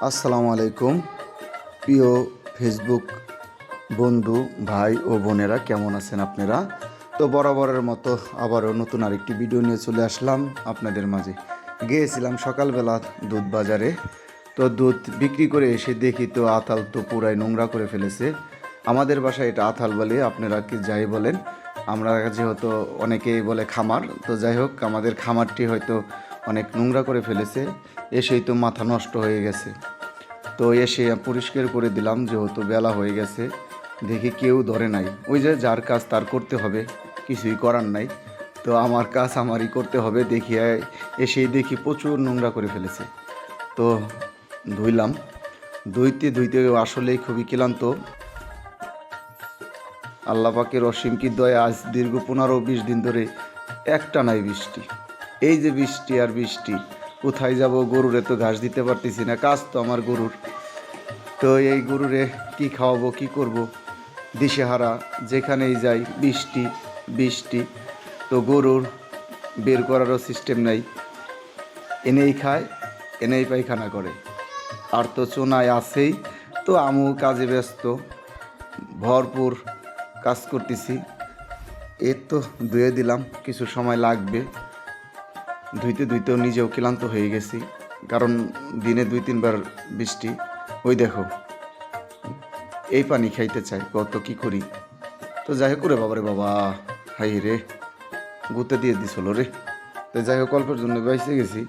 আসসালামু আলাইকুম। প্রিয় ফেসবুক বন্ধু ভাই ও বোনেরা, কেমন আছেন আপনারা? তো বরাবরের মতো আবারও নতুন আরেকটি ভিডিও নিয়ে চলে আসলাম আপনাদের মাঝে। গিয়েছিলাম সকালবেলা দুধ বাজারে। তো দুধ বিক্রি করে এসে দেখি তো আতাল তো পুরাই নোংরা করে ফেলেছে। আমাদের বাসায় এটা আতাল বলে, আপনারা কি যাই বলেন। আমরা যেহেতু অনেকেই বলে খামার, তো যাই হোক আমাদের খামারটি হয়তো অনেক নোংরা করে ফেলেছে। এসেই তো মাথা নষ্ট হয়ে গেছে। তো এসে পরিষ্কার করে দিলাম, যেহেতু বেলা হয়ে গেছে। দেখি কেউ ধরে নাই। ওই যে যার কাজ তার করতে হবে, কিছুই করার নাই। তো আমার কাজ আমারই করতে হবে। দেখি এসেই দেখি প্রচুর নোংরা করে ফেলেছে। তো ধুইলাম, ধুইতে ধুইতে আসলেই খুবই ক্লান্ত। আল্লাহ পাকের অসীম কি দয়া, আজ দীর্ঘ 15-20 দিন ধরে একটা নাই বৃষ্টি। এই যে বৃষ্টি আর বৃষ্টি, কোথায় যাব? গরুরে তো ঘাস দিতে পারতেছি না, কাজ তো আমার গরুর। তো এই গরুরে কি খাওয়াবো, কি করব, দিশেহারা। যেখানেই যাই বৃষ্টি বৃষ্টি। তো গরুর বের করারও সিস্টেম নাই, এনেই খায় এনেই পায়খানা করে। আর তো চোনায় আছেই। তো আমু কাজে ব্যস্ত, ভরপুর কাজ করতেছি। এর তো ধুয়ে দিলাম, কিছু সময় লাগবে। ধুইতে ধুইতেও নিজেও ক্লান্ত হয়ে গেছি, কারণ দিনে 2-3 বার বৃষ্টি। ওই দেখো, এই পানি খাইতে চাই, কত কি করি। তো যাই হোক, করে বাবারে বাবা, হাই রে, গুতে দিয়ে দিছিল রে। তো যাই হোক, অল্পের জন্য বাইসে গেছি,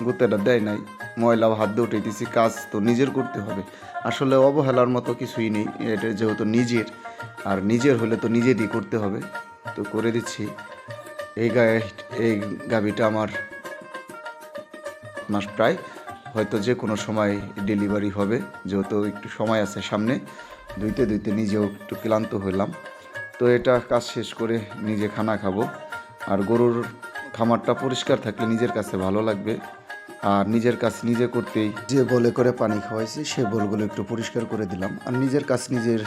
গুতেটা দেয় নাই। ময়লা হাত দিয়ে উঠে দিছি, কাজ তো নিজের করতে হবে। আসলে অবহেলার মতো কিছুই নেই, এটা যেহেতু নিজের, আর নিজের হলে তো নিজেরই করতে হবে। তো করে দিচ্ছি। এই গাভিটা আমার মাস প্রায়, হয়তো যে কোনো সময় ডেলিভারি হবে, যেহেতু একটু সময় আছে সামনে। ধুইতে ধুইতে নিজেও একটু ক্লান্ত হইলাম। তো এটা কাজ শেষ করে নিজে খানা খাবো। আর গরুর খামারটা পরিষ্কার থাকলে নিজের কাছে ভালো লাগবে। আর নিজের কাজ নিজে করতেই যে বলে করে পানি খাওয়াইছি, সে বলগুলো একটু পরিষ্কার করে দিলাম। আর নিজের কাজ নিজের